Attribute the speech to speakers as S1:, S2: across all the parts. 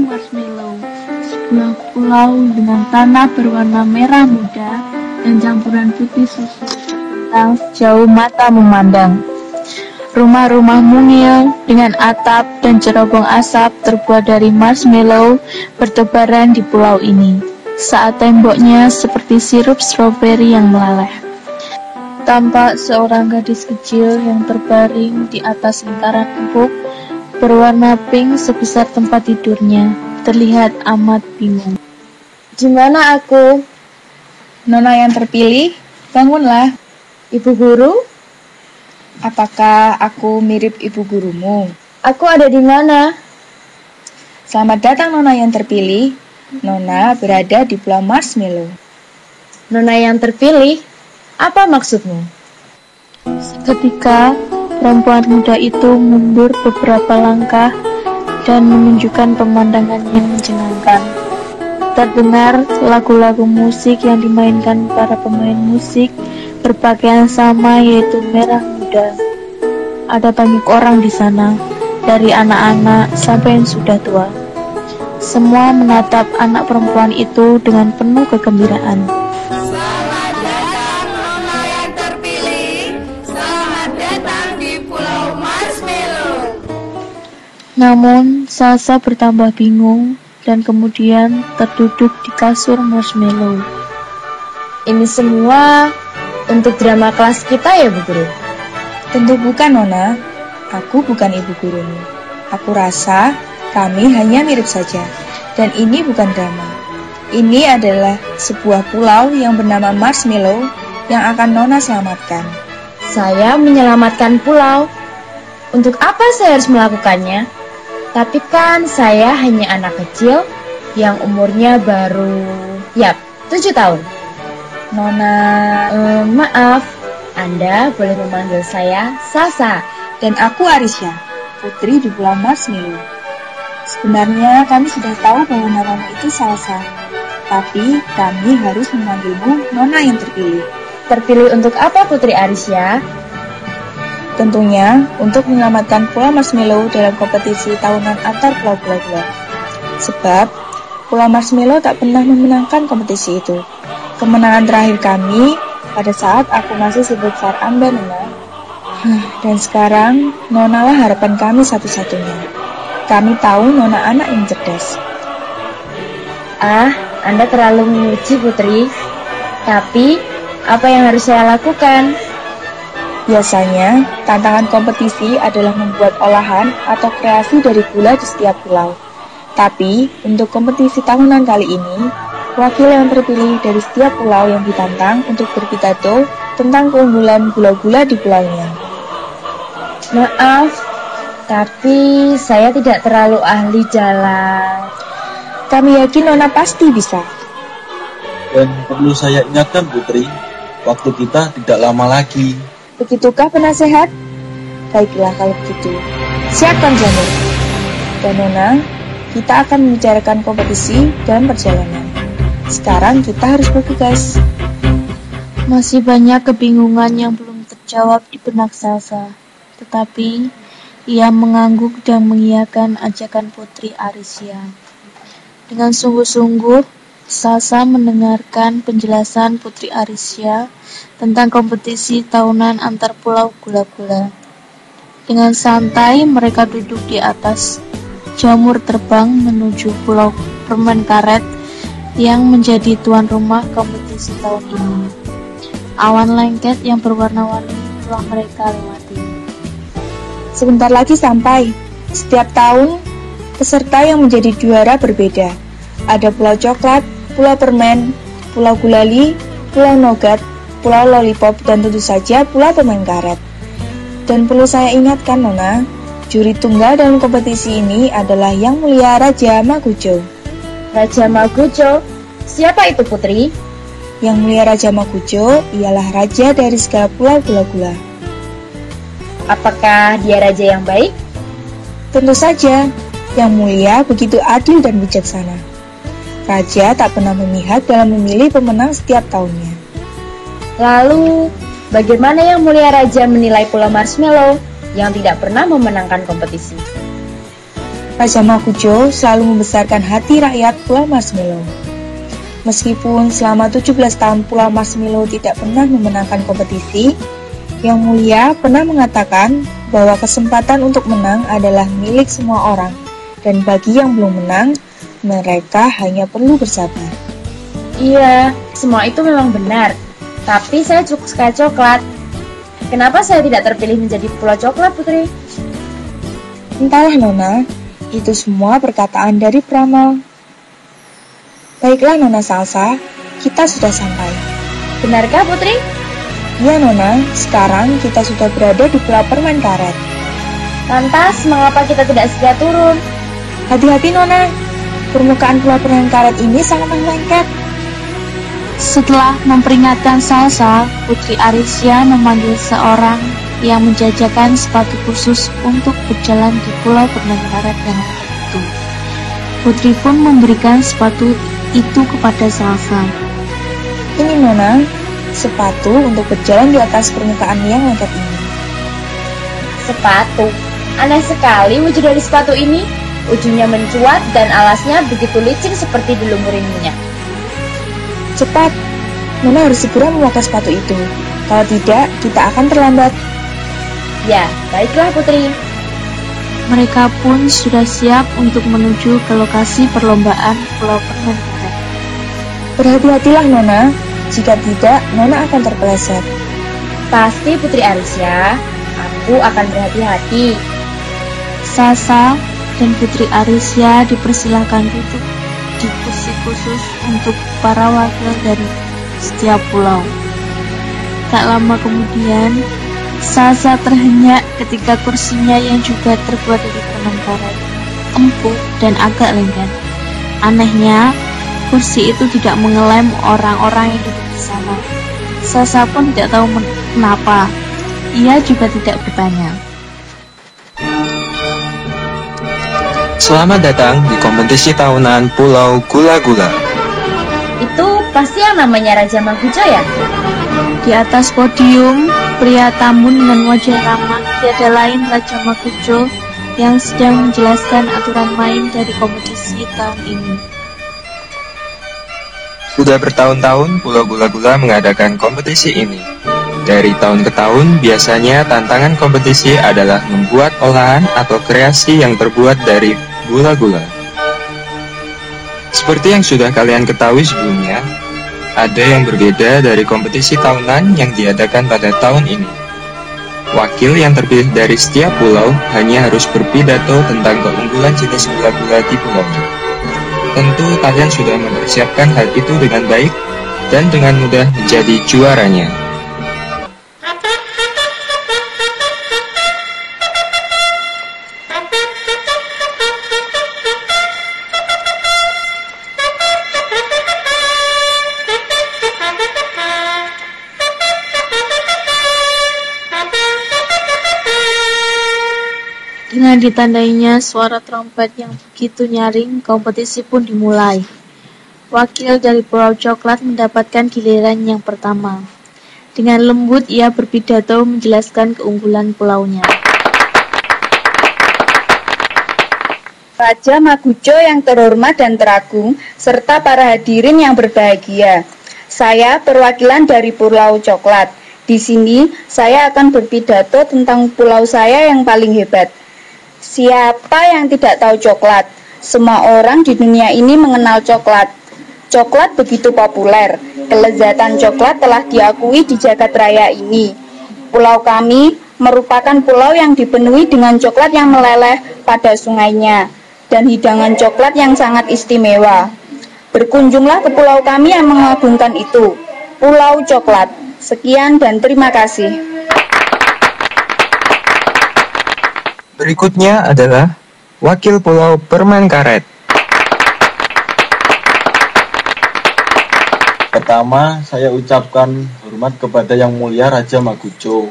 S1: Marshmallow, sebuah pulau dengan tanah berwarna merah muda dan campuran putih susu terbentang sejauh mata memandang. Rumah-rumah mungil dengan atap dan cerobong asap terbuat dari marshmallow bertebaran di pulau ini, saat temboknya seperti sirup stroberi yang meleleh. Tampak seorang gadis kecil yang terbaring di atas lingkaran empuk berwarna pink sebesar tempat tidurnya, terlihat amat bingung.
S2: Di mana aku?
S3: Nona yang terpilih, bangunlah.
S2: Ibu guru?
S3: Apakah aku mirip ibu gurumu?
S2: Aku ada di mana?
S3: Selamat datang Nona yang terpilih. Nona berada di Pulau Marshmallow.
S2: Nona yang terpilih? Apa maksudmu?
S1: Seketika, perempuan muda itu mundur beberapa langkah dan menunjukkan pemandangan yang menyenangkan. Terdengar lagu-lagu musik yang dimainkan para pemain musik berpakaian sama, yaitu merah muda. Ada banyak orang di sana, dari anak-anak sampai yang sudah tua. Semua menatap anak perempuan itu dengan penuh kegembiraan.
S4: Selamat datang Nona yang terpilih. Selamat datang di Pulau Marshmallow.
S1: Namun, Salsa bertambah bingung dan kemudian terduduk di kasur marshmallow.
S2: Ini semua untuk drama kelas kita ya, Bu Guru?
S3: Tentu bukan, Nona. Aku bukan ibu gurumu. Aku rasa kami hanya mirip saja. Dan ini bukan drama. Ini adalah sebuah pulau yang bernama Marshmallow yang akan Nona selamatkan.
S2: Saya menyelamatkan pulau. Untuk apa saya harus melakukannya? Tapi kan saya hanya anak kecil yang umurnya baru 7 tahun.
S3: Nona,
S2: Maaf, Anda boleh memanggil saya Salsa.
S3: dan aku Arisya, putri di Pulau Marshmallow. Sebenarnya kami sudah tahu bahwa namamu itu Salsa, tapi kami harus memanggilmu Nona yang terpilih.
S2: Terpilih untuk apa, Putri Arisya?
S3: Tentunya untuk menyelamatkan Pulau Marshmallow dalam kompetisi tahunan antar pulau-pulau. Sebab Pulau Marshmallow tak pernah memenangkan kompetisi itu. Kemenangan terakhir kami pada saat aku masih sebesar Anda, Nona. Dan sekarang Nona lah harapan kami satu-satunya. Kami tahu Nona anak yang cerdas.
S2: Anda terlalu memuji, Putri. Tapi apa yang harus saya lakukan?
S3: Biasanya, tantangan kompetisi adalah membuat olahan atau kreasi dari gula di setiap pulau. Tapi, untuk kompetisi tahunan kali ini, wakil yang terpilih dari setiap pulau yang ditantang untuk berpidato tentang keunggulan gula-gula di pulaunya.
S2: Maaf, tapi saya tidak terlalu ahli jalan.
S3: Kami yakin Nona pasti bisa.
S5: Dan perlu saya ingatkan, Putri, waktu kita tidak lama lagi.
S3: Begitukah penasehat? Baiklah kalau begitu. Siapkan jamur. Dan Nona, kita akan membicarakan kompetisi dan perjalanan. Sekarang kita harus bergegas.
S1: Masih banyak kebingungan yang belum terjawab di benak Salsa, tetapi ia mengangguk dan mengiyakan ajakan Putri Arisya. Dengan sungguh-sungguh, Salsa mendengarkan penjelasan Putri Arisya tentang kompetisi tahunan antar pulau gula-gula. Dengan santai mereka duduk di atas jamur terbang menuju pulau permen karet yang menjadi tuan rumah kompetisi tahun ini. Awan lengket yang berwarna-warni telah mereka lewati.
S3: Sebentar lagi sampai. Setiap tahun, peserta yang menjadi juara berbeda. Ada pulau coklat, pulau permen, pulau gulali, pulau nougat, pulau lollipop, dan tentu saja pulau permen karet. Dan perlu saya ingatkan, Nona, juri tunggal dalam kompetisi ini adalah Yang Mulia Raja Magujo.
S2: Raja Magujo? Siapa itu, Putri?
S3: Yang Mulia Raja Magujo ialah raja dari segala pulau gula-gula.
S2: Apakah dia raja yang baik?
S3: Tentu saja, Yang Mulia begitu adil dan bijaksana. Raja tak pernah memihak dalam memilih pemenang setiap tahunnya.
S2: Lalu, bagaimana Yang Mulia Raja menilai Pulau Marshmallow yang tidak pernah memenangkan kompetisi?
S3: Raja Makujo selalu membesarkan hati rakyat Pulau Marshmallow. Meskipun selama 17 tahun Pulau Marshmallow tidak pernah memenangkan kompetisi, Yang Mulia pernah mengatakan bahwa kesempatan untuk menang adalah milik semua orang, dan bagi yang belum menang, mereka hanya perlu bersabar.
S2: Iya, semua itu memang benar. Tapi saya cukup suka coklat. Kenapa saya tidak terpilih menjadi Pulau Coklat, Putri?
S3: Entahlah Nona, itu semua perkataan dari peramal. Baiklah Nona Salsa, kita sudah sampai.
S2: Benarkah, Putri?
S3: Ya Nona, sekarang kita sudah berada di Pulau Permen Karet.
S2: Lantas, mengapa kita tidak segera turun?
S3: Hati-hati Nona, permukaan Pulau Permen Karet ini sangat lengket.
S1: Setelah memperingatkan Salsa, Putri Arisya memanggil seorang yang menjajakan sepatu khusus untuk berjalan di Pulau Permen Karet yang lengket itu. Putri pun memberikan sepatu itu kepada Salsa.
S3: Ini Nona, sepatu untuk berjalan di atas permukaan yang lengket ini.
S2: Sepatu? Aneh sekali wujud dari sepatu ini. Ujungnya mencuat dan alasnya begitu licin seperti dilumuri minyak.
S3: Cepat, Nona harus segera memakai sepatu itu. Kalau tidak, kita akan terlambat.
S2: Ya, baiklah Putri.
S1: Mereka pun sudah siap untuk menuju ke lokasi perlombaan Pulau Permen Karet.
S3: Berhati-hatilah Nona, jika tidak, Nona akan terpeleset.
S2: Pasti Putri Arisya, aku akan berhati-hati.
S1: Salsa dan Putri Arisya dipersilakan duduk di kursi khusus untuk para wakil dari setiap pulau. Tak lama kemudian, Salsa terhenyak ketika kursinya yang juga terbuat dari permen karet empuk dan agak lengket. Anehnya, kursi itu tidak mengelem orang-orang yang duduk di sana. Salsa pun tidak tahu kenapa. Ia juga tidak bertanya.
S6: Selamat datang di kompetisi tahunan Pulau Gula-Gula.
S2: Itu pasti yang namanya Raja Makujo ya?
S1: Di atas podium, pria tambun dengan wajah ramah tiada lain Raja Makujo yang sedang menjelaskan aturan main dari kompetisi tahun ini.
S6: Sudah bertahun-tahun Pulau Gula-Gula mengadakan kompetisi ini. Dari tahun ke tahun, biasanya tantangan kompetisi adalah membuat olahan atau kreasi yang terbuat dari gula-gula. Seperti yang sudah kalian ketahui sebelumnya, ada yang berbeda dari kompetisi tahunan yang diadakan pada tahun ini. Wakil yang terpilih dari setiap pulau hanya harus berpidato tentang keunggulan jenis gula-gula di pulaunya. Tentu kalian sudah mempersiapkan hal itu dengan baik dan dengan mudah menjadi juaranya.
S1: Dengan ditandainya suara trompet yang begitu nyaring, kompetisi pun dimulai. Wakil dari Pulau Coklat mendapatkan giliran yang pertama. Dengan lembut ia berpidato menjelaskan keunggulan pulaunya.
S7: Raja Makujo yang terhormat dan teragung, serta para hadirin yang berbahagia. Saya perwakilan dari Pulau Coklat. Di sini saya akan berpidato tentang pulau saya yang paling hebat. Siapa yang tidak tahu coklat? Semua orang di dunia ini mengenal coklat. Coklat begitu populer. Kelezatan coklat telah diakui di jagat raya ini. Pulau kami merupakan pulau yang dipenuhi dengan coklat yang meleleh pada sungainya dan hidangan coklat yang sangat istimewa. Berkunjunglah ke pulau kami yang mengagumkan itu, Pulau Coklat. Sekian dan terima kasih.
S6: Berikutnya adalah Wakil Pulau Permen Karet.
S5: Pertama, saya ucapkan hormat kepada Yang Mulia Raja Makujo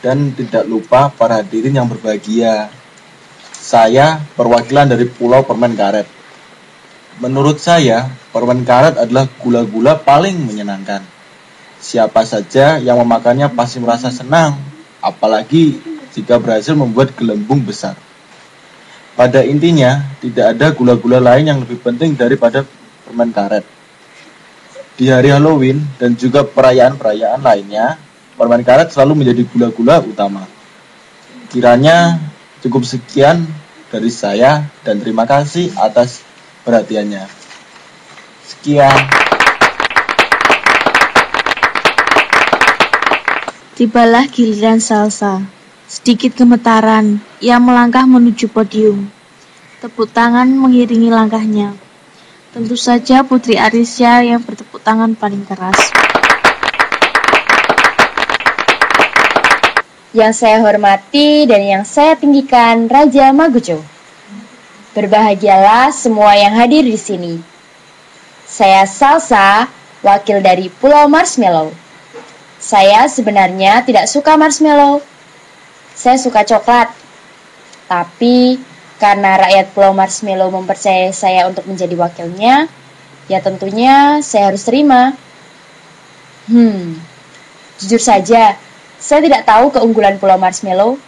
S5: dan tidak lupa para hadirin yang berbahagia. Saya perwakilan dari Pulau Permen Karet. Menurut saya, permen karet adalah gula-gula paling menyenangkan. Siapa saja yang memakannya pasti merasa senang, apalagi jika berhasil membuat gelembung besar. Pada intinya, tidak ada gula-gula lain yang lebih penting daripada permen karet. Di hari Halloween dan juga perayaan-perayaan lainnya, permen karet selalu menjadi gula-gula utama. Kiranya cukup sekian dari saya dan terima kasih atas perhatiannya. Sekian.
S1: Tibalah giliran Salsa. Sedikit gemetaran, ia melangkah menuju podium. Tepuk tangan mengiringi langkahnya. Tentu saja Putri Arisya yang bertepuk tangan paling keras.
S2: Yang saya hormati dan yang saya tinggikan Raja Magujo. Berbahagialah semua yang hadir di sini. Saya Salsa, wakil dari Pulau Marshmallow. Saya sebenarnya tidak suka marshmallow. Saya suka coklat. Tapi karena rakyat Pulau Marshmallow mempercayai saya untuk menjadi wakilnya, ya tentunya saya harus terima. Jujur saja, saya tidak tahu keunggulan Pulau Marshmallow.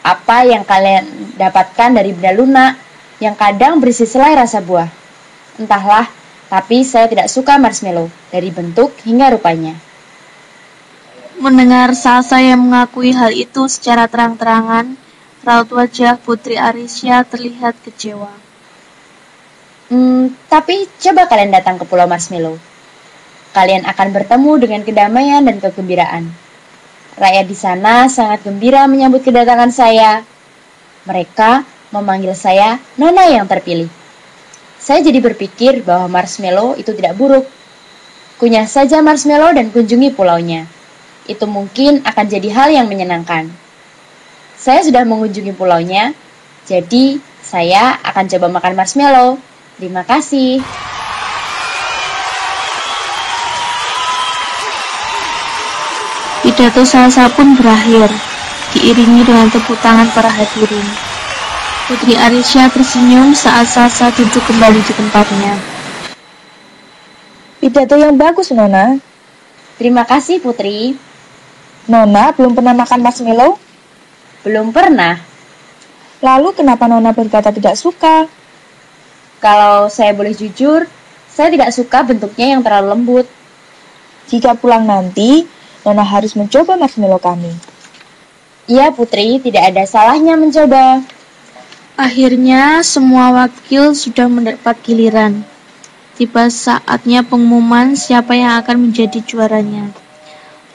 S2: Apa yang kalian dapatkan dari benda lunak yang kadang berisi selai rasa buah? Entahlah, tapi saya tidak suka marshmallow dari bentuk hingga rupanya.
S1: Mendengar Salsa yang mengakui hal itu secara terang-terangan, raut wajah Putri Arisya terlihat kecewa.
S2: Tapi coba kalian datang ke Pulau Marshmallow. Kalian akan bertemu dengan kedamaian dan kegembiraan. Rakyat di sana sangat gembira menyambut kedatangan saya. Mereka memanggil saya Nona yang terpilih. Saya jadi berpikir bahwa marshmallow itu tidak buruk. Kunyah saja marshmallow dan kunjungi pulaunya. Itu mungkin akan jadi hal yang menyenangkan. Saya sudah mengunjungi pulaunya, jadi saya akan coba makan marshmallow. Terima kasih.
S1: Pidato Salsa pun berakhir, diiringi dengan tepuk tangan para hadirin. Putri Arisya tersenyum saat Salsa duduk kembali di tempatnya.
S3: Pidato yang bagus, Nona.
S2: Terima kasih, Putri.
S3: Nona belum pernah makan marshmallow?
S2: Belum pernah.
S3: Lalu kenapa Nona berkata tidak suka?
S2: Kalau saya boleh jujur, saya tidak suka bentuknya yang terlalu lembut.
S3: Jika pulang nanti, Nona harus mencoba marshmallow kami.
S2: Iya, Putri, tidak ada salahnya mencoba.
S1: Akhirnya semua wakil sudah mendapat giliran. Tiba saatnya pengumuman siapa yang akan menjadi juaranya.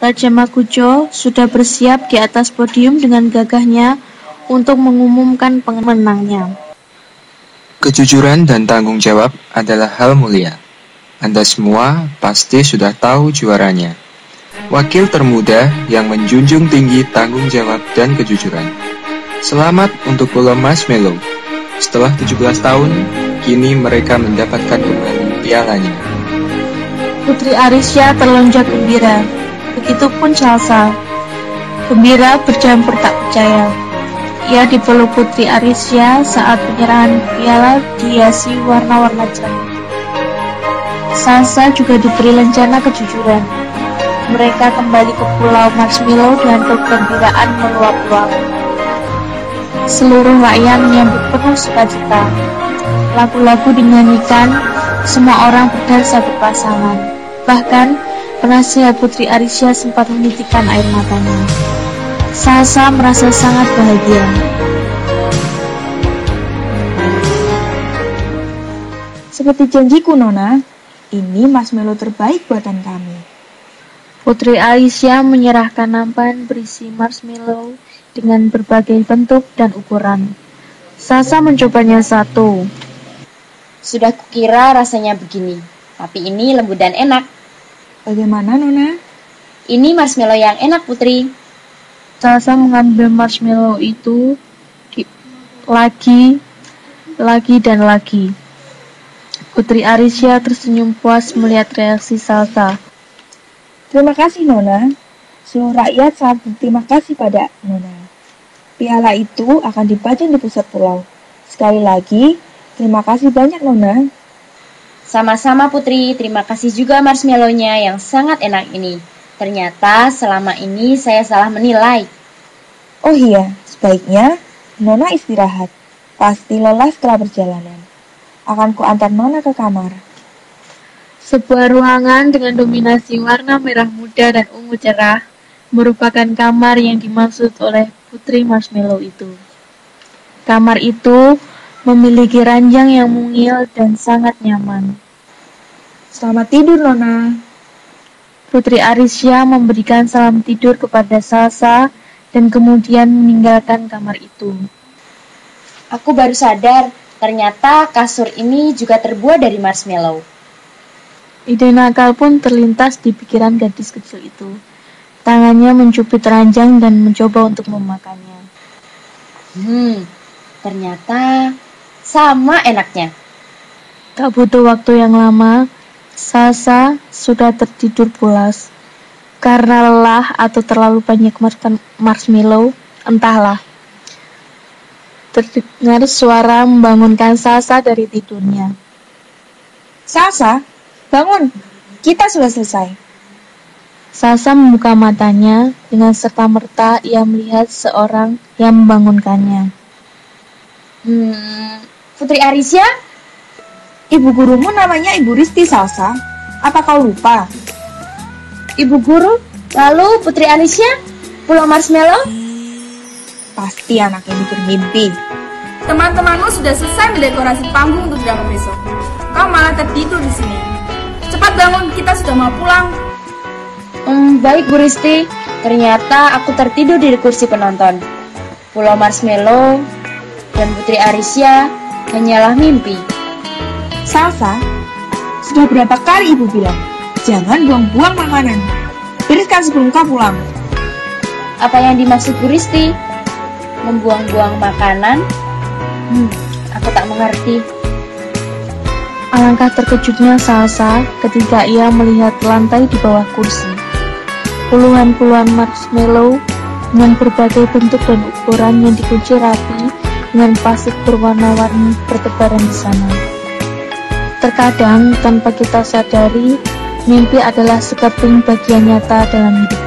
S1: Raja Magujo sudah bersiap di atas podium dengan gagahnya untuk mengumumkan pemenangnya.
S6: Kejujuran dan tanggung jawab adalah hal mulia. Anda semua pasti sudah tahu juaranya. Wakil termuda yang menjunjung tinggi tanggung jawab dan kejujuran. Selamat untuk Pulau Marshmallow. Setelah 17 tahun, kini mereka mendapatkan kembali pialanya.
S1: Putri Arisya terlonjak gembira. Begitupun Salsa. Gembira bercampur tak percaya. Ia dipeluk Putri Arisya saat penyerahan piala dihiasi warna-warna cerah. Salsa juga diberi lencana kejujuran. Mereka kembali ke Pulau Marshmallow dengan kegembiraan meluap-luap. Seluruh rakyat menyambut penuh sukacita. Lagu-lagu dinyanyikan, semua orang berdansa berpasangan. Bahkan penasihat Putri Arisya sempat menitikkan air matanya. Salsa merasa sangat bahagia.
S3: Seperti janjiku, Nona, ini marshmallow terbaik buatan kami.
S1: Putri Arisya menyerahkan nampan berisi marshmallow dengan berbagai bentuk dan ukuran. Salsa mencobanya satu.
S2: Sudah kukira rasanya begini, tapi ini lembut dan enak.
S3: Bagaimana, Nona?
S2: Ini marshmallow yang enak, Putri.
S1: Salsa mengambil marshmallow itu lagi dan lagi. Putri Arisya tersenyum puas melihat reaksi Salsa.
S3: Terima kasih, Nona. Seluruh rakyat sangat berterima kasih pada Nona. Piala itu akan dipajang di pusat pulau. Sekali lagi, terima kasih banyak, Nona.
S2: Sama-sama, Putri. Terima kasih juga marshmallow-nya yang sangat enak ini. Ternyata selama ini saya salah menilai.
S3: Oh iya, sebaiknya Nona istirahat. Pasti lelah setelah perjalanan. Akan kuantar Nona ke kamar.
S1: Sebuah ruangan dengan dominasi warna merah muda dan ungu cerah merupakan kamar yang dimaksud oleh Putri Marshmallow itu. Kamar itu memiliki ranjang yang mungil dan sangat nyaman.
S3: Selamat tidur, Nona.
S1: Putri Arisya memberikan salam tidur kepada Salsa dan kemudian meninggalkan kamar itu.
S2: Aku baru sadar, ternyata kasur ini juga terbuat dari marshmallow.
S1: Ide nakal pun terlintas di pikiran gadis kecil itu. Tangannya mencubit ranjang dan mencoba untuk memakannya.
S2: Ternyata sama enaknya.
S1: Tak butuh waktu yang lama, Salsa sudah tertidur pulas. Karena lelah atau terlalu banyak marshmallow, entahlah. Terdengar suara membangunkan Salsa dari tidurnya.
S3: Salsa, bangun. Kita sudah selesai.
S1: Salsa membuka matanya, dengan serta-merta ia melihat seorang yang membangunkannya.
S2: Putri Arisya?
S3: Ibu gurumu namanya Ibu Risti, Salsa. Apa kau lupa?
S2: Ibu guru? Lalu Putri Arisya? Pulau Marshmallow?
S3: Pasti anak ini bermimpi.
S7: Teman-temanmu sudah selesai mendekorasi panggung untuk drama besok. Kau malah tertidur di sini. Cepat bangun, kita sudah mau pulang.
S2: Baik Bu Risti. Ternyata aku tertidur di kursi penonton. Pulau Marshmallow dan Putri Arisya hanyalah mimpi.
S3: Salsa, sudah berapa kali ibu bilang, jangan buang-buang makanan. Bereskan sebelum kau pulang.
S2: Apa yang dimaksud Bu Risti? Membuang-buang makanan? Aku tak mengerti.
S1: Alangkah terkejutnya Salsa ketika ia melihat lantai di bawah kursi. Puluhan-puluhan marshmallow dengan berbagai bentuk dan ukuran yang dikunci rapi dengan plastik berwarna-warni bertebaran di sana. Terkadang tanpa kita sadari, mimpi adalah sekeping bagian nyata dalam hidup